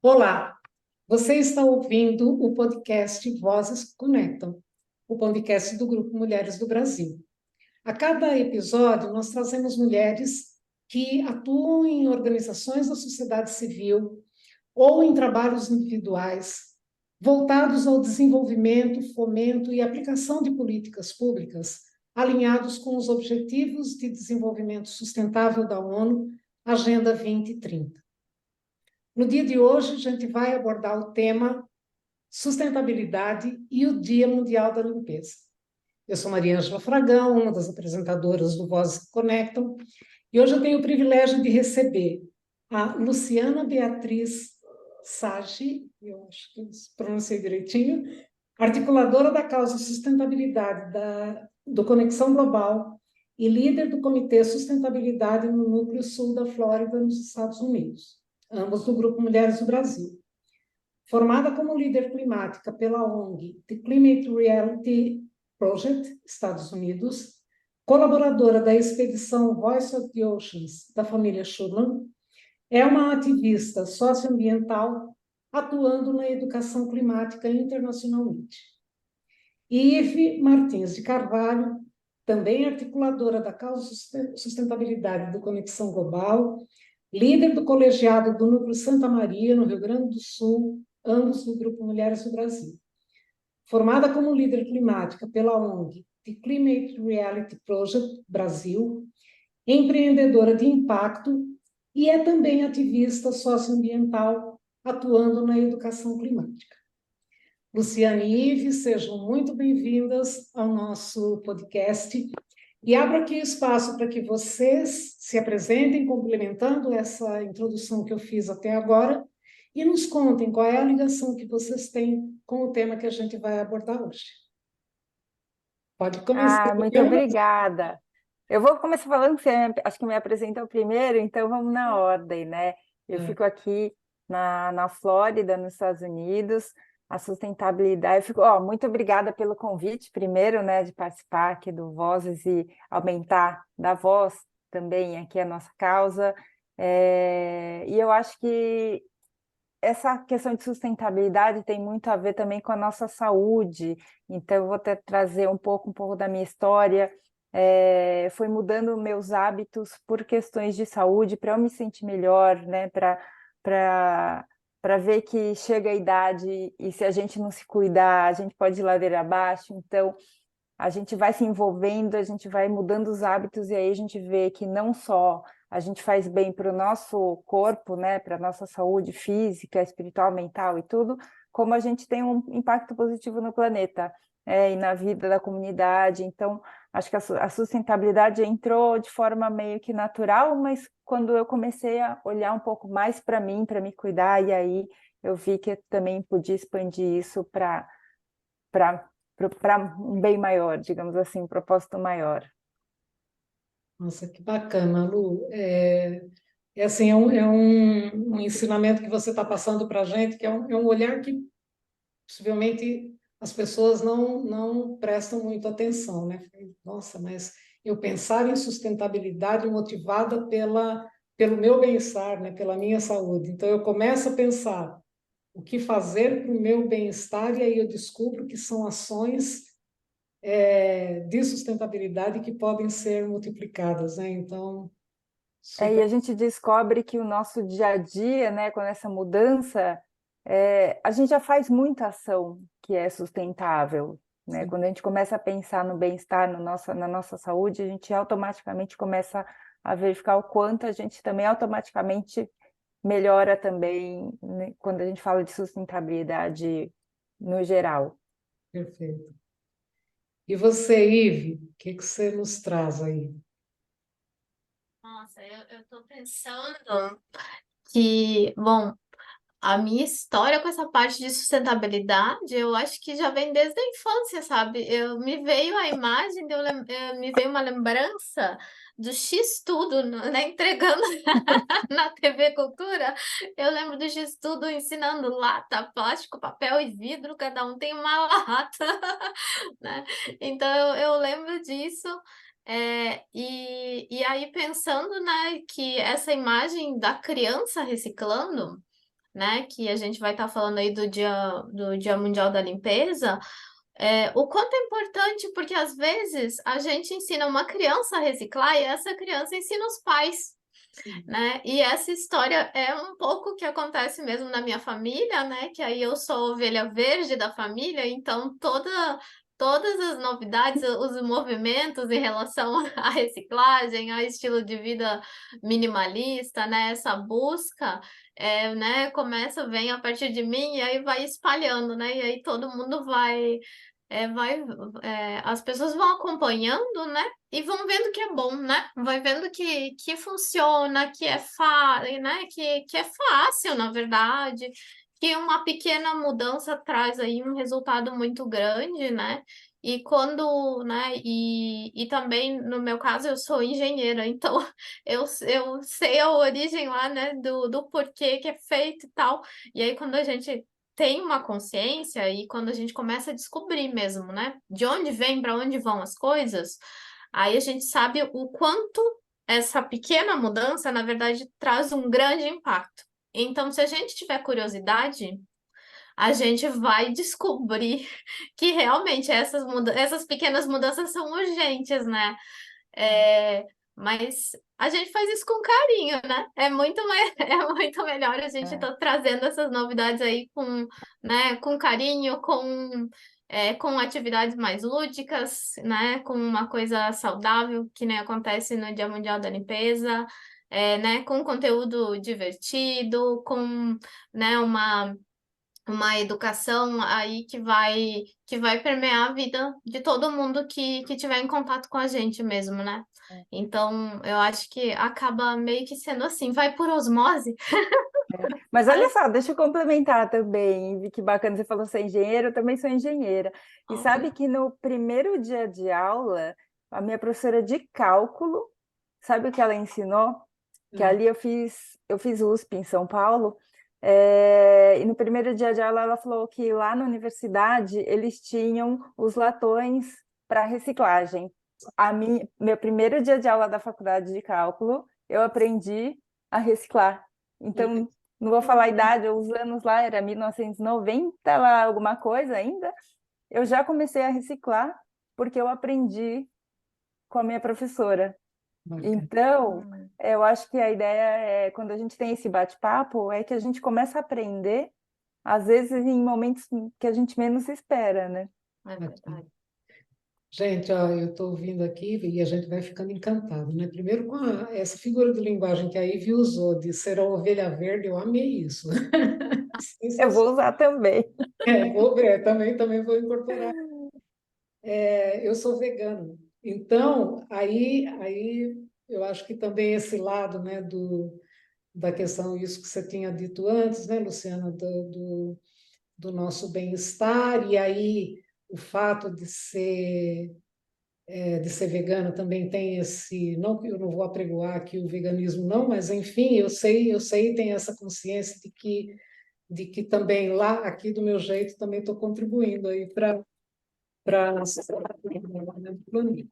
Olá, você está ouvindo o podcast Vozes que Conectam, o podcast do Grupo Mulheres do Brasil. A cada episódio, nós trazemos mulheres que atuam em organizações da sociedade civil ou em trabalhos individuais voltados ao desenvolvimento, fomento e aplicação de políticas públicas alinhados com os Objetivos de Desenvolvimento Sustentável da ONU, Agenda 2030. No dia de hoje, a gente vai abordar o tema sustentabilidade e o Dia Mundial da Limpeza. Eu sou Maria Ângela Fragão, uma das apresentadoras do Vozes que Conectam, e hoje eu tenho o privilégio de receber a Luciana Beatriz Sagi, eu acho que eu pronunciei direitinho, articuladora da causa sustentabilidade do Conexão Global e líder do Comitê Sustentabilidade no Núcleo Sul da Flórida, nos Estados Unidos, ambos do Grupo Mulheres do Brasil. Formada como líder climática pela ONG The Climate Reality Project, Estados Unidos, colaboradora da expedição Voice of the Oceans, da família Schumann, é uma ativista socioambiental atuando na educação climática internacionalmente. Ive Martins de Carvalho, também articuladora da causa sustentabilidade do Conexão Global, líder do colegiado do Núcleo Santa Maria, no Rio Grande do Sul, ambos do Grupo Mulheres do Brasil. Formada como líder climática pela ONG The Climate Reality Project Brasil, empreendedora de impacto e é também ativista socioambiental, atuando na educação climática. Luciane e Ive, sejam muito bem-vindas ao nosso podcast e abro aqui espaço para que vocês se apresentem, complementando essa introdução que eu fiz até agora, e nos contem qual é a ligação que vocês têm com o tema que a gente vai abordar hoje. Pode começar. Muito obrigada. Eu vou começar falando que você acho que me apresentou primeiro, então vamos na ordem, né? Eu fico aqui na Flórida, nos Estados Unidos, a sustentabilidade. Eu fico, muito obrigada pelo convite, primeiro, né, de participar aqui do Vozes e aumentar da voz também aqui a nossa causa. E eu acho que essa questão de sustentabilidade tem muito a ver também com a nossa saúde, então eu vou trazer um pouco da minha história. Foi mudando meus hábitos por questões de saúde, para eu me sentir melhor, né? Para ver que chega a idade e se a gente não se cuidar, a gente pode ir ladeira abaixo, então a gente vai se envolvendo, a gente vai mudando os hábitos e aí a gente vê que não só a gente faz bem para o nosso corpo, né, para a nossa saúde física, espiritual, mental e tudo, como a gente tem um impacto positivo no planeta, e na vida da comunidade. Então, acho que a sustentabilidade entrou de forma meio que natural, mas quando eu comecei a olhar um pouco mais para mim, para me cuidar, e aí eu vi que eu também podia expandir isso para um bem maior, digamos assim, um propósito maior. Nossa, que bacana, Lu. É um ensinamento que você está passando para a gente, que é um olhar que possivelmente as pessoas não prestam muito atenção, né? Nossa, mas eu pensar em sustentabilidade motivada pelo meu bem-estar, né? Pela minha saúde. Então eu começo a pensar o que fazer para o meu bem-estar e aí eu descubro que são ações de sustentabilidade que podem ser multiplicadas, né? Então, E super. a gente descobre que o nosso dia a dia, né, com essa mudança, a gente já faz muita ação que é sustentável, né? Sim. Quando a gente começa a pensar no bem-estar, na nossa saúde, a gente automaticamente começa a verificar o quanto a gente também automaticamente melhora também, né, quando a gente fala de sustentabilidade no geral. Perfeito. E você, Ive, o que que você nos traz aí? Nossa, eu tô pensando que, bom, a minha história com essa parte de sustentabilidade, eu acho que já vem desde a infância, sabe? Me veio a imagem, me veio uma lembrança do X-Tudo, né? Entregando na TV Cultura. Eu lembro do X-Tudo ensinando lata, plástico, papel e vidro, cada um tem uma lata, né? Então eu lembro disso. E aí pensando, né, que essa imagem da criança reciclando né, que a gente vai estar falando aí do Dia Mundial da Limpeza, o quanto é importante, porque às vezes a gente ensina uma criança a reciclar e essa criança ensina os pais, Sim. né? E essa história é um pouco o que acontece mesmo na minha família, né? Que aí eu sou a ovelha verde da família, então todas as novidades, os movimentos em relação à reciclagem, ao estilo de vida minimalista, né? Essa busca, né? Vem a partir de mim e aí vai espalhando, né? E aí todo mundo as pessoas vão acompanhando, né? E vão vendo que é bom, né? Vai vendo que funciona, né? Que é fácil, na verdade, que uma pequena mudança traz aí um resultado muito grande, né? E quando, né? E também, no meu caso, eu sou engenheira, então eu sei a origem lá, né? Do porquê que é feito e tal. E aí, quando a gente tem uma consciência e quando a gente começa a descobrir mesmo, né? De onde vem, para onde vão as coisas, aí a gente sabe o quanto essa pequena mudança, na verdade, traz um grande impacto. Então, se a gente tiver curiosidade, a gente vai descobrir que realmente essas pequenas mudanças são urgentes, né? É, mas a gente faz isso com carinho, né? É muito melhor a gente É. estar trazendo essas novidades aí né, com carinho, com atividades mais lúdicas, né? Com uma coisa saudável, que nem acontece no Dia Mundial da Limpeza, né? Com conteúdo divertido, com, né, uma educação aí que vai permear a vida de todo mundo que tiver em contato com a gente mesmo, né? Então, eu acho que acaba meio que sendo assim, vai por osmose. Mas olha só, deixa eu complementar também. Que bacana, você falou ser engenheiro, eu também sou engenheira. E sabe que no primeiro dia de aula, a minha professora de cálculo, sabe o que ela ensinou? Que ali eu fiz USP em São Paulo, e no primeiro dia de aula ela falou que lá na universidade eles tinham os latões para reciclagem. Meu primeiro dia de aula da faculdade de cálculo, eu aprendi a reciclar. Então, não vou falar a idade, os anos lá era 1990, lá alguma coisa ainda. Eu já comecei a reciclar porque eu aprendi com a minha professora. Bacana. Então, eu acho que a ideia é, quando a gente tem esse bate-papo, é que a gente começa a aprender, às vezes em momentos que a gente menos espera, né? É verdade. Gente, ó, eu estou ouvindo aqui e a gente vai ficando encantado, né? Primeiro com essa figura de linguagem que a Ivy usou, de ser a ovelha verde, eu amei isso. Eu Sensacional. vou usar também. Vou ver, também vou incorporar. Eu sou vegano, então aí eu acho que também esse lado, né, da questão, isso que você tinha dito antes, né, Luciana, do nosso bem-estar, e aí o fato de ser vegana também tem esse, não que eu não vou apregoar aqui o veganismo não, mas enfim, eu sei, tem essa consciência de que também lá, aqui do meu jeito, também estou contribuindo aí para a sociedade do planeta.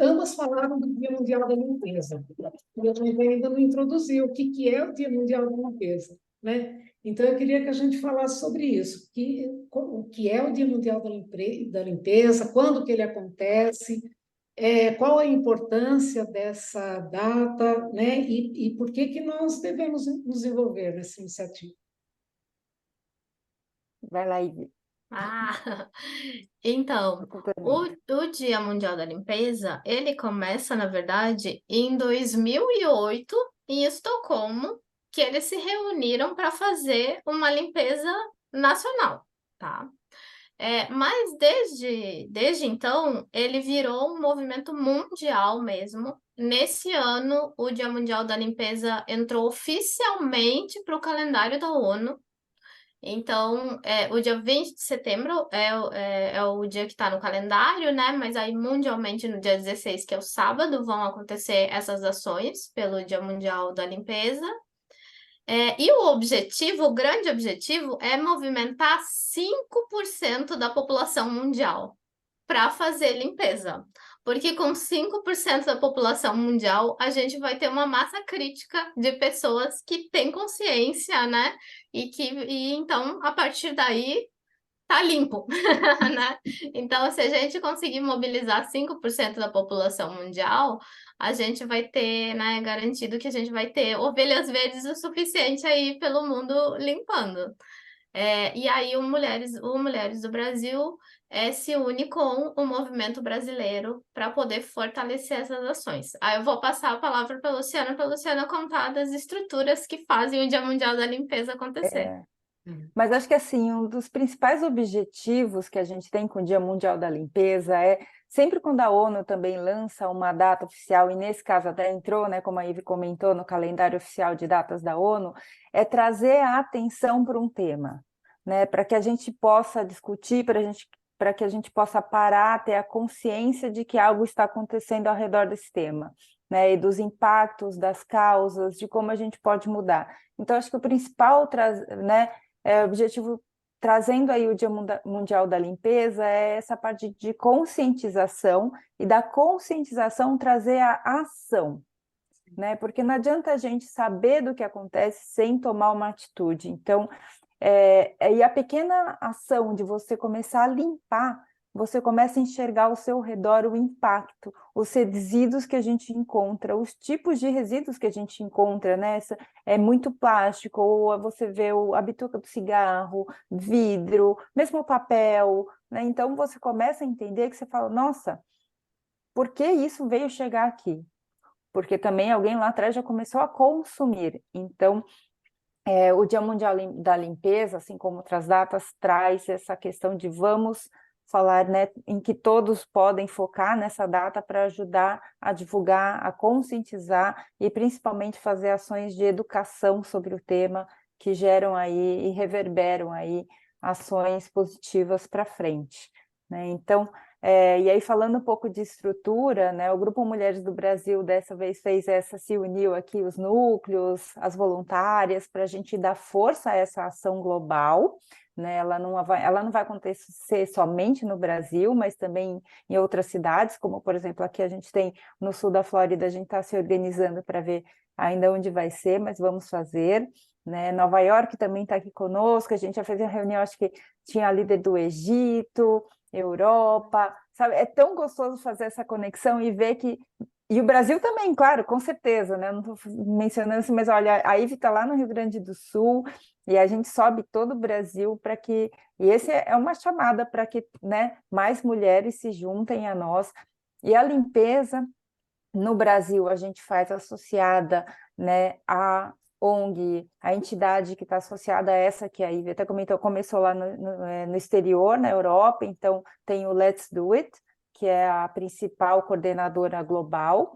Ambas falaram do Dia Mundial da Limpeza. E a gente ainda não introduziu o que é o Dia Mundial da Limpeza, né? Então, eu queria que a gente falasse sobre isso, o que é o Dia Mundial da Limpeza, quando que ele acontece, qual a importância dessa data, né? E por que nós devemos nos envolver nessa iniciativa. Vai lá, Ivy. Então, o, Complementa. o Dia Mundial da Limpeza, ele começa, na verdade, em 2008, em Estocolmo, que eles se reuniram para fazer uma limpeza nacional, tá? Mas desde então, ele virou um movimento mundial mesmo. Nesse ano, o Dia Mundial da Limpeza entrou oficialmente para o calendário da ONU. Então, o dia 20 de setembro é o dia que está no calendário, né? Mas aí, mundialmente, no dia 16, que é o sábado, vão acontecer essas ações pelo Dia Mundial da Limpeza. E o grande objetivo, é movimentar 5% da população mundial para fazer limpeza. Porque com 5% da população mundial, a gente vai ter uma massa crítica de pessoas que têm consciência, né? E então, a partir daí, tá limpo, né? Então, se a gente conseguir mobilizar 5% da população mundial, a gente vai ter, né, garantido que a gente vai ter ovelhas verdes o suficiente aí pelo mundo limpando. E aí o Mulheres do Brasil se une com o movimento brasileiro para poder fortalecer essas ações. Aí eu vou passar a palavra para a Luciana contar das estruturas que fazem o Dia Mundial da Limpeza acontecer. Mas acho que assim, um dos principais objetivos que a gente tem com o Dia Mundial da Limpeza é sempre quando a ONU também lança uma data oficial, e nesse caso até entrou, né, como a Ivy comentou, no calendário oficial de datas da ONU, é trazer a atenção para um tema, né, para que a gente possa discutir, para que a gente possa parar, ter a consciência de que algo está acontecendo ao redor desse tema, né, e dos impactos, das causas, de como a gente pode mudar. Então, acho que o principal, né, o objetivo, trazendo aí o Dia Mundial da Limpeza, é essa parte de conscientização, e da conscientização trazer a ação, né? Porque não adianta a gente saber do que acontece sem tomar uma atitude. Então, e a pequena ação de você começar a limpar, você começa a enxergar ao seu redor o impacto, os resíduos que a gente encontra, os tipos de resíduos que a gente encontra, né? É muito plástico, ou você vê a bituca do cigarro, vidro, mesmo papel, né? Então você começa a entender que você fala, nossa, por que isso veio chegar aqui? Porque também alguém lá atrás já começou a consumir. Então, o Dia Mundial da Limpeza, assim como outras datas, traz essa questão de vamos falar, né, em que todos podem focar nessa data para ajudar a divulgar, a conscientizar e principalmente fazer ações de educação sobre o tema que geram aí e reverberam aí ações positivas para frente, né? Então, e aí falando um pouco de estrutura, né, o Grupo Mulheres do Brasil dessa vez se uniu aqui os núcleos, as voluntárias, para a gente dar força a essa ação global, né? Ela não vai acontecer somente no Brasil, mas também em outras cidades, como por exemplo aqui a gente tem no sul da Flórida, a gente está se organizando para ver ainda onde vai ser, mas vamos fazer, né? Nova York também está aqui conosco, a gente já fez uma reunião, acho que tinha a líder do Egito, Europa, sabe? É tão gostoso fazer essa conexão e ver que... E o Brasil também, claro, com certeza, né? Não estou mencionando assim, mas olha, a Ivy está lá no Rio Grande do Sul e a gente sobe todo o Brasil para que... E esse é uma chamada para que, né, mais mulheres se juntem a nós. E a limpeza, no Brasil, a gente faz associada, né, a ONG, a entidade que está associada a essa que a Ivy até comentou, começou lá no exterior, na Europa, então tem o Let's Do It, que é a principal coordenadora global,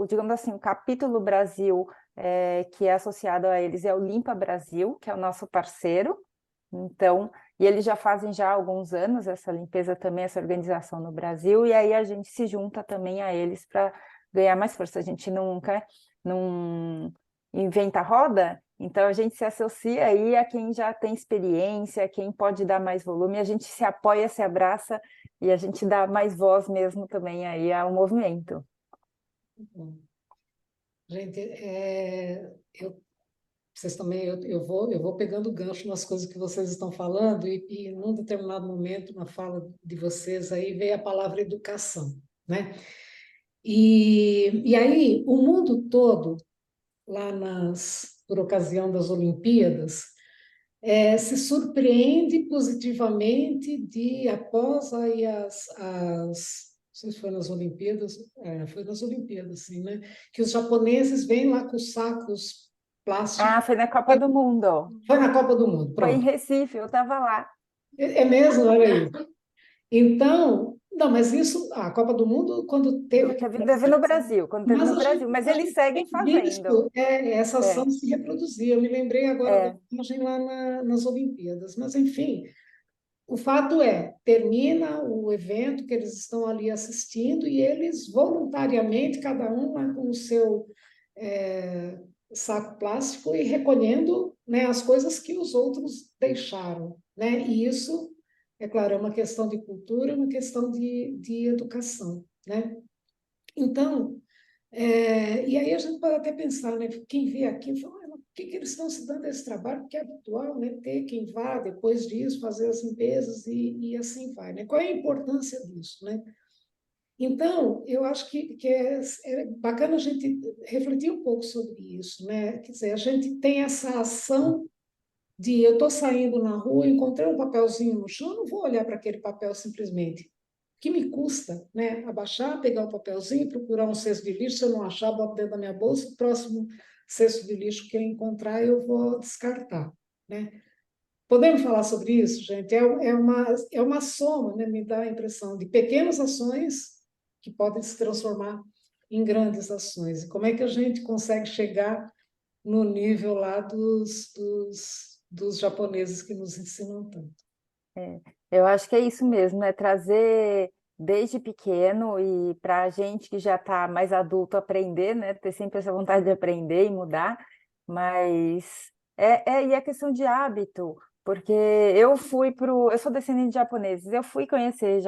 digamos assim, o capítulo Brasil, que é associado a eles, é o Limpa Brasil, que é o nosso parceiro, então, e eles já fazem já há alguns anos essa limpeza também, essa organização no Brasil, e aí a gente se junta também a eles para ganhar mais força. A gente nunca não inventa roda, então a gente se associa aí a quem já tem experiência, a quem pode dar mais volume, a gente se apoia, se abraça e a gente dá mais voz mesmo também aí ao movimento. Gente, vocês também, eu vou pegando gancho nas coisas que vocês estão falando e num determinado momento, na fala de vocês, aí veio a palavra educação, né? E aí, o mundo todo, lá por ocasião das Olimpíadas, se surpreende positivamente após aí não sei se foi nas Olimpíadas, foi nas Olimpíadas, sim, né? Que os japoneses vêm lá com os sacos plásticos. Foi na Copa do Mundo. Foi na Copa do Mundo, Foi em pronto. Recife, eu estava lá. É mesmo, olha aí. Então, não, mas isso, a Copa do Mundo, quando teve. Teve no Brasil, quando teve Mas no Brasil, mas a eles gente seguem tem fazendo. visto essa ação se reproduzir. Eu me lembrei agora da É. imagem lá nas Olimpíadas. Mas, enfim, o fato termina o evento que eles estão ali assistindo e eles voluntariamente, cada um lá com o seu saco plástico e recolhendo, né, as coisas que os outros deixaram, né? E isso É claro, é uma questão de cultura, é uma questão de educação, né? Então, e aí a gente pode até pensar, né? Quem vê aqui, fala, "Ah, por que eles estão se dando esse trabalho? Porque é habitual, né? Ter quem vá depois disso, fazer as limpezas e assim vai, né? Qual é a importância disso, né? Então, eu acho que é bacana a gente refletir um pouco sobre isso, né? Quer dizer, a gente tem essa ação de eu estou saindo na rua, encontrei um papelzinho no chão, eu não vou olhar para aquele papel simplesmente. O que me custa, né? Abaixar, pegar o papelzinho, procurar um cesto de lixo, se eu não achar, boto dentro da minha bolsa, o próximo cesto de lixo que eu encontrar, eu vou descartar, né? Podemos falar sobre isso, gente? É uma soma, né? Me dá a impressão de pequenas ações que podem se transformar em grandes ações. E como é que a gente consegue chegar no nível lá dos japoneses que nos ensinam tanto? É, eu acho que é isso mesmo, é trazer desde pequeno e para a gente que já está mais adulto aprender, né? Ter sempre essa vontade de aprender e mudar, mas e a questão de hábito, porque eu sou descendente de japoneses, eu fui conhecer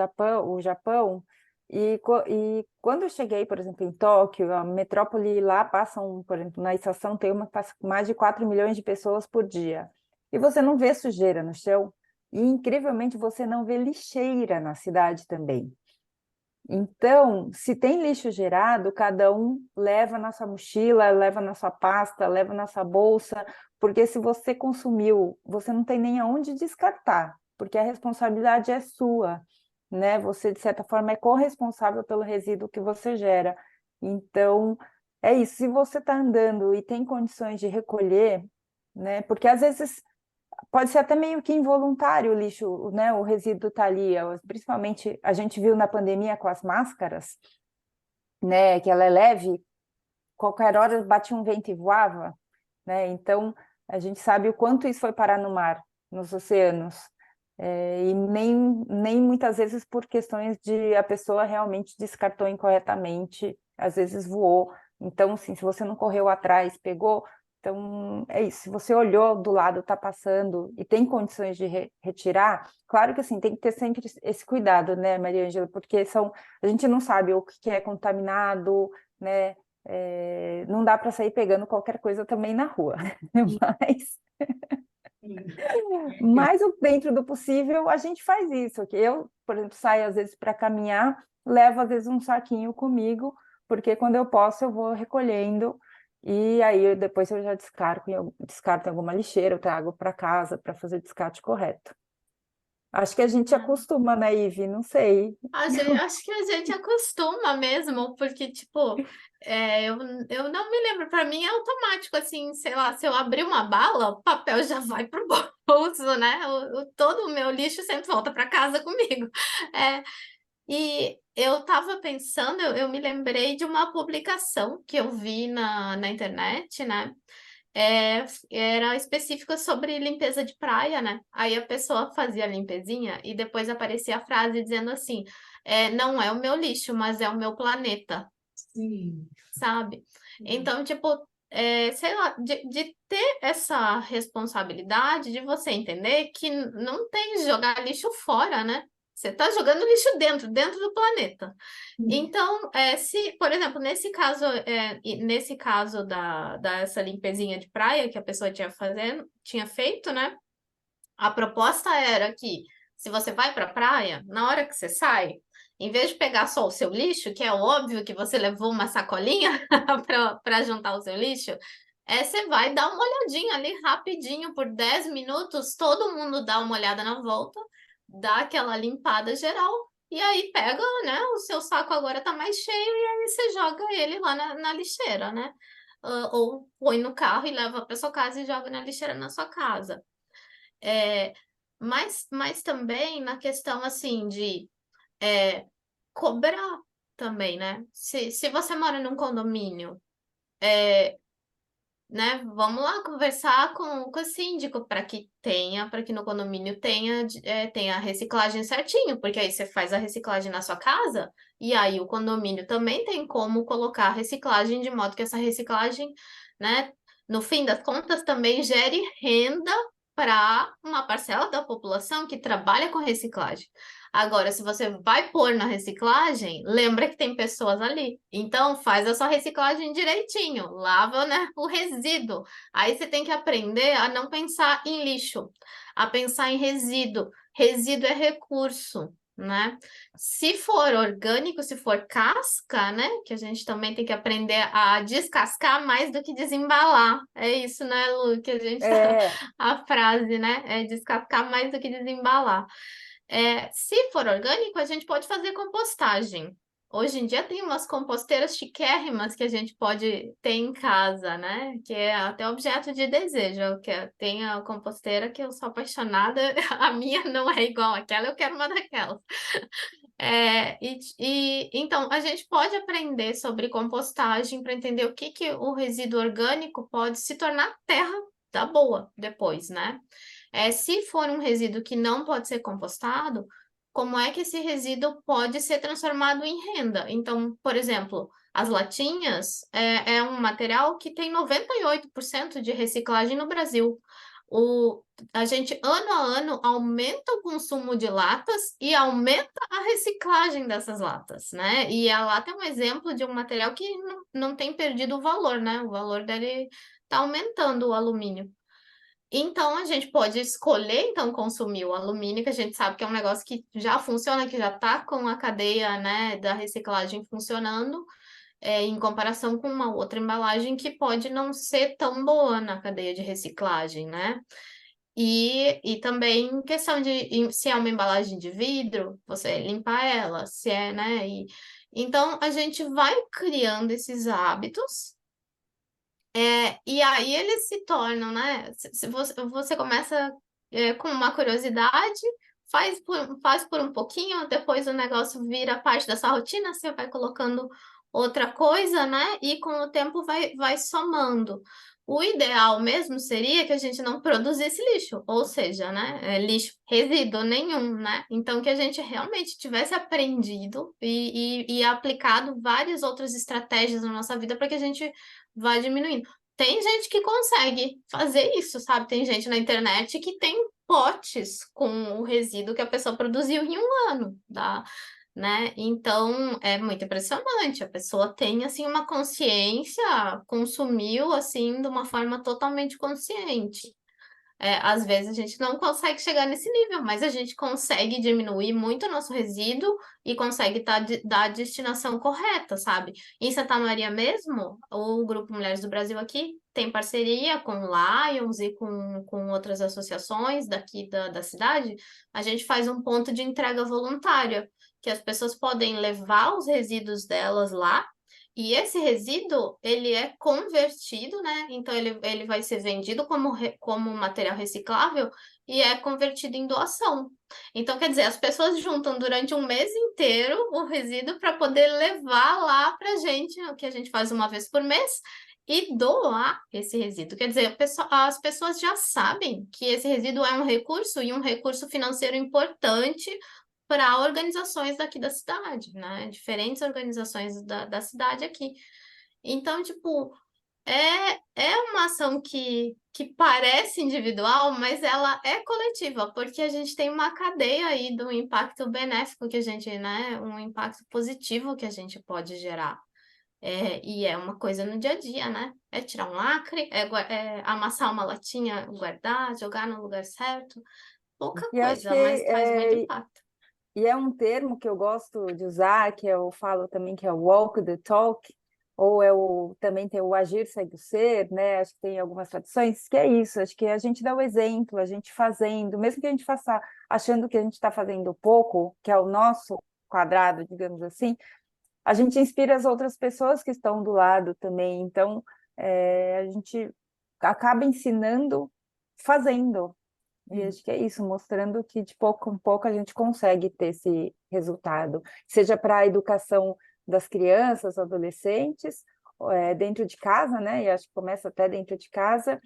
o Japão e quando eu cheguei, por exemplo, em Tóquio, a metrópole lá passam, por exemplo, na estação tem uma que passa mais de 4 milhões de pessoas por dia. E você não vê sujeira no chão. E, incrivelmente, você não vê lixeira na cidade também. Então, se tem lixo gerado, cada um leva na sua mochila, leva na sua pasta, leva na sua bolsa, porque se você consumiu, você não tem nem aonde descartar, porque a responsabilidade é sua, né? Você, de certa forma, é corresponsável pelo resíduo que você gera. Então, é isso. Se você está andando e tem condições de recolher, né? Porque às vezes pode ser até meio que involuntário o lixo, né? O resíduo está ali. Principalmente a gente viu na pandemia com as máscaras, né? Que ela é leve, qualquer hora batia um vento e voava, né? Então a gente sabe o quanto isso foi parar no mar, nos oceanos. E nem muitas vezes por questões de a pessoa realmente descartou incorretamente, às vezes voou. Então, assim, se você não correu atrás, pegou, então é isso. Se você olhou do lado, está passando e tem condições de retirar, claro que assim, tem que ter sempre esse cuidado, né, Maria Ângela, porque a gente não sabe o que é contaminado, né? Não dá para sair pegando qualquer coisa também na rua, mas dentro do possível, a gente faz isso. Que eu, por exemplo, saio às vezes para caminhar, levo às vezes um saquinho comigo, porque quando eu posso eu vou recolhendo e aí depois eu já descarto em alguma lixeira, eu trago para casa para fazer o descarte correto. Acho que a gente acostuma, né, Ive? Não sei. Acho que a gente acostuma mesmo, porque, tipo, eu não me lembro, para mim é automático, assim, sei lá, se eu abrir uma bala, o papel já vai pro bolso, né? Todo o meu lixo sempre volta para casa comigo. É, e eu estava pensando, eu me lembrei de uma publicação que eu vi na internet, né? Era específica sobre limpeza de praia, né? Aí a pessoa fazia a limpezinha e depois aparecia a frase dizendo assim: não é o meu lixo, mas é o meu planeta, Sim. sabe? Então, tipo, sei lá, de ter essa responsabilidade de você entender que não tem de jogar lixo fora, né? Você está jogando lixo dentro do planeta. Então, se, por exemplo, nesse caso dessa limpezinha de praia que a pessoa tinha feito, né? A proposta era que se você vai para a praia, na hora que você sai, em vez de pegar só o seu lixo, que é óbvio que você levou uma sacolinha para juntar o seu lixo, você vai dar uma olhadinha ali rapidinho, por 10 minutos, todo mundo dá uma olhada na volta, dá aquela limpada geral, e aí pega, né? O seu saco agora tá mais cheio, e aí você joga ele lá na lixeira, né? Ou põe no carro e leva para sua casa e joga na lixeira na sua casa. É, mas também na questão assim de é, cobrar também, né? Se você mora num condomínio, né? Vamos lá conversar com o síndico para que no condomínio tenha a reciclagem certinho, porque aí você faz a reciclagem na sua casa e aí o condomínio também tem como colocar a reciclagem de modo que essa reciclagem, né? No fim das contas, também gere renda para uma parcela da população que trabalha com reciclagem. Agora, se você vai pôr na reciclagem, lembra que tem pessoas ali. Então, faz a sua reciclagem direitinho, lava, né, o resíduo. Aí você tem que aprender a não pensar em lixo, a pensar em resíduo. Resíduo é recurso, né? Se for orgânico, se for casca, né? Que a gente também tem que aprender a descascar mais do que desembalar. É isso, né, Lu? Que a gente tá... É, A frase, né? É descascar mais do que desembalar. Se for orgânico, a gente pode fazer compostagem. Hoje em dia tem umas composteiras chiquérrimas que a gente pode ter em casa, né? Que é até objeto de desejo. Tem a composteira que eu sou apaixonada, a minha não é igual àquela, eu quero uma daquelas. Então, a gente pode aprender sobre compostagem para entender o que o resíduo orgânico pode se tornar terra da boa depois, né? Se for um resíduo que não pode ser compostado, como é que esse resíduo pode ser transformado em renda? Então, por exemplo, as latinhas é um material que tem 98% de reciclagem no Brasil. A gente, ano a ano, aumenta o consumo de latas e aumenta a reciclagem dessas latas, né? E a lata é um exemplo de um material que não tem perdido o valor, né? O valor dele está aumentando, o alumínio. Então, a gente pode escolher, então, consumir o alumínio, que a gente sabe que é um negócio que já funciona, que já está com a cadeia, né, da reciclagem funcionando, em comparação com uma outra embalagem que pode não ser tão boa na cadeia de reciclagem, né? E também questão de se é uma embalagem de vidro, você limpar ela, se é, né? Então, a gente vai criando esses hábitos e aí eles se tornam, né? Se você começa com uma curiosidade, faz por um pouquinho, depois o negócio vira parte da sua rotina, você vai colocando outra coisa, né? E com o tempo vai somando. O ideal mesmo seria que a gente não produzisse lixo, ou seja, né? Lixo, resíduo nenhum, né? Então que a gente realmente tivesse aprendido e aplicado várias outras estratégias na nossa vida para que a gente vai diminuindo. Tem gente que consegue fazer isso, sabe? Tem gente na internet que tem potes com o resíduo que a pessoa produziu em um ano, tá? Né? Então, é muito impressionante. A pessoa tem, assim, uma consciência, consumiu, assim, de uma forma totalmente consciente. Às vezes a gente não consegue chegar nesse nível, mas a gente consegue diminuir muito o nosso resíduo e consegue dar a destinação correta, sabe? Em Santa Maria mesmo, o Grupo Mulheres do Brasil aqui tem parceria com o Lions e com outras associações daqui da cidade. A gente faz um ponto de entrega voluntária, que as pessoas podem levar os resíduos delas lá e esse resíduo, ele é convertido, né? Então, ele vai ser vendido como material reciclável e é convertido em doação. Então, quer dizer, as pessoas juntam durante um mês inteiro o resíduo para poder levar lá para a gente, o que a gente faz uma vez por mês, e doar esse resíduo. Quer dizer, as pessoas já sabem que esse resíduo é um recurso e um recurso financeiro importante para organizações daqui da cidade, né? Diferentes organizações da cidade aqui. Então, tipo, é uma ação que parece individual, mas ela é coletiva, porque a gente tem uma cadeia aí do impacto benéfico que a gente, né? Um impacto positivo que a gente pode gerar. E é uma coisa no dia a dia, né? É tirar um lacre, é amassar uma latinha, guardar, jogar no lugar certo. Pouca e acho que coisa, mas faz muito impacto. e é um termo que eu gosto de usar, que eu falo também que é o walk the talk, ou também tem o agir segue o ser, né? Acho que tem algumas traduções, que é isso, acho que a gente dá o exemplo, a gente fazendo, mesmo que a gente faça achando que a gente está fazendo pouco, que é o nosso quadrado, digamos assim, a gente inspira as outras pessoas que estão do lado também. Então, a gente acaba ensinando fazendo. E acho que é isso, mostrando que de pouco em pouco a gente consegue ter esse resultado, seja para a educação das crianças, adolescentes, dentro de casa, né? E acho que começa até dentro de casa,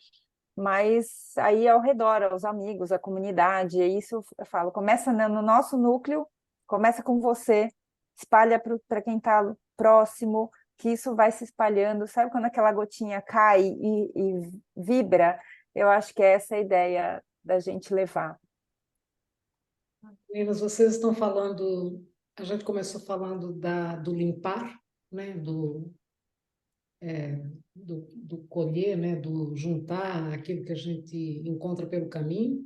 mas aí ao redor, aos amigos, à comunidade, e isso eu falo, começa no nosso núcleo, começa com você, espalha para quem está próximo, que isso vai se espalhando, sabe quando aquela gotinha cai e vibra? Eu acho que é essa a ideia da gente levar. Meninas, vocês estão falando, a gente começou falando do limpar, né? Do colher, né? Do juntar aquilo que a gente encontra pelo caminho.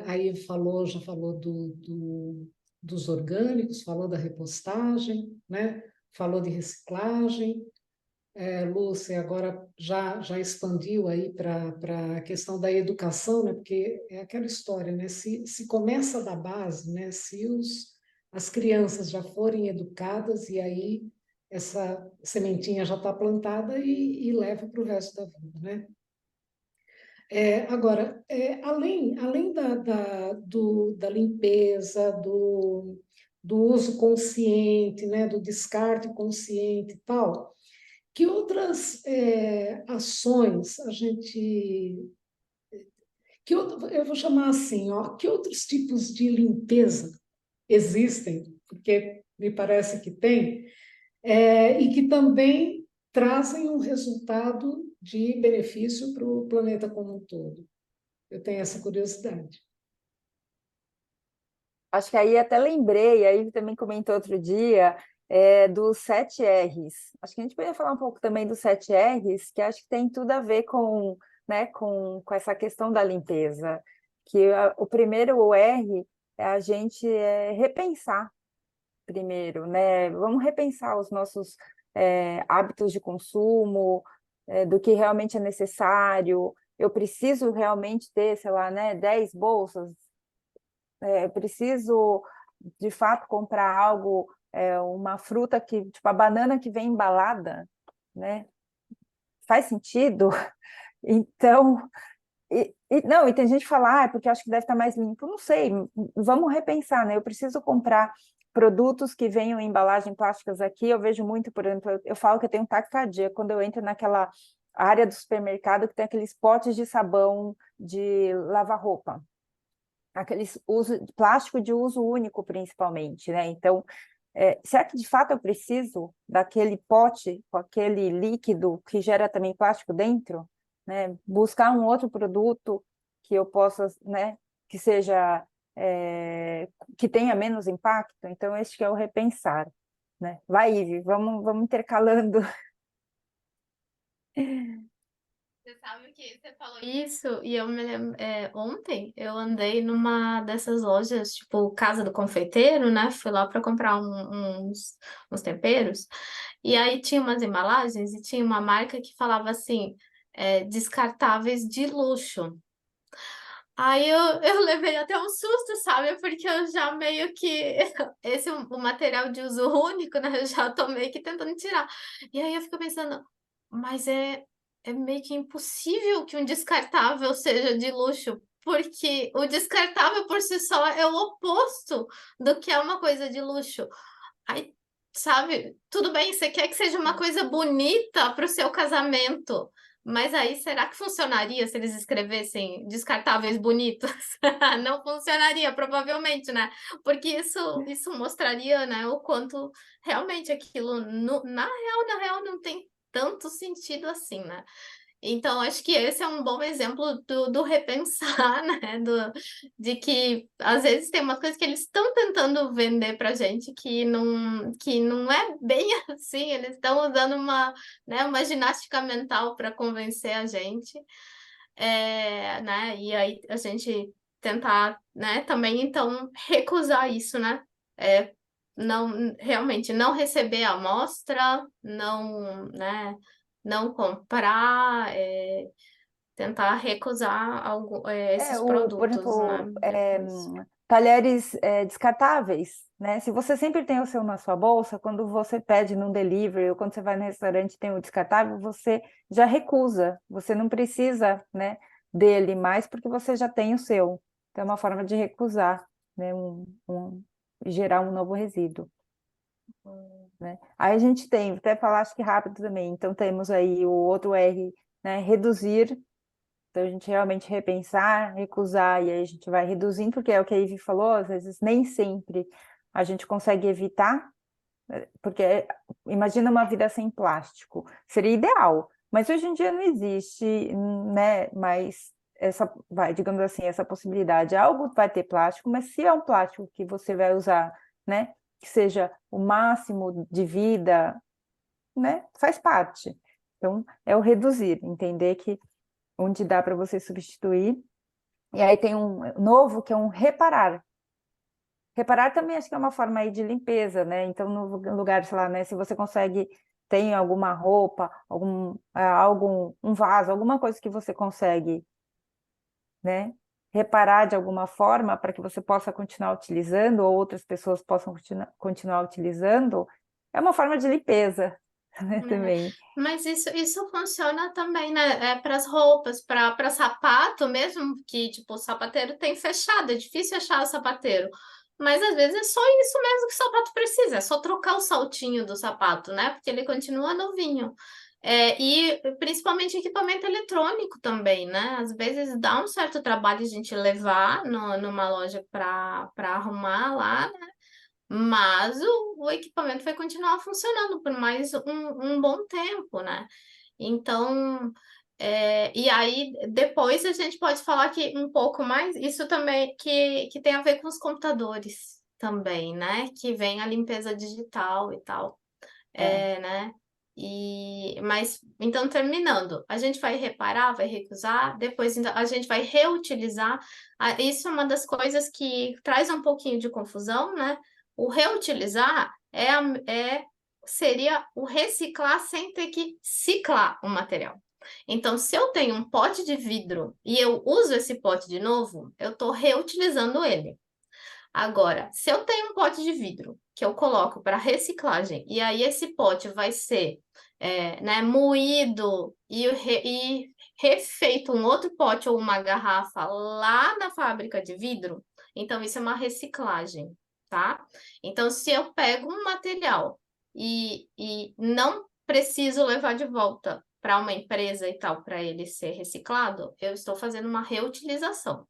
Aí já falou dos orgânicos, falou da repostagem, né? Falou de reciclagem. Lúcia, agora já expandiu aí para a questão da educação, né? Porque é aquela história, né? Se começa da base, né? Se as crianças já forem educadas, e aí essa sementinha já está plantada e leva para o resto da vida, né? Agora, além da limpeza, do uso consciente, né? Do descarte consciente e tal, que outras ações a gente. Eu vou chamar assim, ó, que outros tipos de limpeza existem, porque me parece que tem, e que também trazem um resultado de benefício para o planeta como um todo. Eu tenho essa curiosidade. Acho que aí até lembrei, aí também comentou outro dia, dos 7 R's. Acho que a gente poderia falar um pouco também dos 7 R's, que acho que tem tudo a ver com, né, com essa questão da limpeza. Que o primeiro R é a gente repensar primeiro, né? Vamos repensar os nossos hábitos de consumo, do que realmente é necessário. Eu preciso realmente ter, sei lá, né, 10 bolsas, preciso, de fato, comprar algo, uma fruta tipo a banana que vem embalada, né? Faz sentido? Então, não, e tem gente que fala, porque eu acho que deve estar mais limpo. Não sei, vamos repensar, né? Eu preciso comprar produtos que venham em embalagem plásticas aqui. Eu vejo muito, por exemplo, eu falo que eu tenho taquicardia quando eu entro naquela área do supermercado que tem aqueles potes de sabão de lavar roupa. Aqueles plástico de uso único, principalmente, né? Então, será que de fato eu preciso daquele pote com aquele líquido que gera também plástico dentro? Né? Buscar um outro produto que eu possa, né? Que seja, que tenha menos impacto. Então, esse que é o repensar, né? Vai, Ive, vamos intercalando. Você sabe que você falou isso e eu me lembro, ontem eu andei numa dessas lojas, tipo Casa do Confeiteiro, né? Fui lá para comprar uns temperos e aí tinha umas embalagens e tinha uma marca que falava assim, descartáveis de luxo. Aí eu levei até um susto, sabe? Porque eu já meio que. O material de uso único, né? Eu já tô meio que tentando tirar. E aí eu fico pensando, mas é meio que impossível que um descartável seja de luxo, porque o descartável por si só é o oposto do que é uma coisa de luxo. Aí, sabe, tudo bem, você quer que seja uma coisa bonita para o seu casamento. Mas aí, será que funcionaria se eles escrevessem descartáveis bonitos? Não funcionaria, provavelmente, né? Porque isso mostraria, né, o quanto realmente aquilo, na real, não tem tanto sentido assim, né? Então, acho que esse é um bom exemplo do repensar, né? De que às vezes tem umas coisas que eles estão tentando vender para gente que não é bem assim, eles estão usando né, uma ginástica mental para convencer a gente, né? E aí a gente tentar, né, também então recusar isso, né? Não realmente não receber a amostra, não, né? Não comprar, tentar recusar esses Por produtos, né? exemplo, Depois. talheres descartáveis, né? Se você sempre tem o seu na sua bolsa, quando você pede num delivery ou quando você vai no restaurante e tem o descartável, você já recusa, você não precisa, né, dele mais porque você já tem o seu. Então, é uma forma de recusar, né, gerar um novo resíduo. Né? Aí a gente tem, vou até falar acho que rápido também, então temos aí o outro R, né, reduzir. Então, a gente realmente repensar, recusar, e aí a gente vai reduzindo, porque é o que a Ivy falou, às vezes nem sempre a gente consegue evitar, porque imagina uma vida sem plástico, seria ideal, mas hoje em dia não existe, né, mais digamos assim, essa possibilidade. Algo vai ter plástico, mas se é um plástico que você vai usar, né, que seja o máximo de vida, né, faz parte. Então, é o reduzir, entender que onde dá para você substituir. E aí tem um novo, que é um reparar. Reparar também acho que é uma forma aí de limpeza, né? Então, no lugar, sei lá, né, se você consegue, tem alguma roupa, um vaso, alguma coisa que você consegue, né, reparar de alguma forma para que você possa continuar utilizando ou outras pessoas possam continuar utilizando, é uma forma de limpeza, né, também. Mas isso funciona também, né? Para as roupas, para sapato, mesmo que tipo, o sapateiro tem fechado, é difícil achar o sapateiro. Mas às vezes é só isso mesmo que o sapato precisa, é só trocar o saltinho do sapato, né? Porque ele continua novinho. E principalmente equipamento eletrônico também, né? Às vezes dá um certo trabalho a gente levar numa loja para arrumar lá, né? Mas o equipamento vai continuar funcionando por mais um bom tempo, né? Então, e aí depois a gente pode falar que um pouco mais, isso também que tem a ver com os computadores também, né? Que vem a limpeza digital e tal, né? Mas então terminando, a gente vai reparar, vai recusar, depois a gente vai reutilizar. Isso é uma das coisas que traz um pouquinho de confusão, né? O reutilizar seria o reciclar sem ter que ciclar o material. Então, se eu tenho um pote de vidro e eu uso esse pote de novo, eu estou reutilizando ele. Agora, se eu tenho um pote de vidro que eu coloco para reciclagem e aí esse pote vai ser né, moído e refeito um outro pote ou uma garrafa lá na fábrica de vidro, então isso é uma reciclagem, tá? Então, se eu pego um material e não preciso levar de volta para uma empresa e tal, para ele ser reciclado, eu estou fazendo uma reutilização.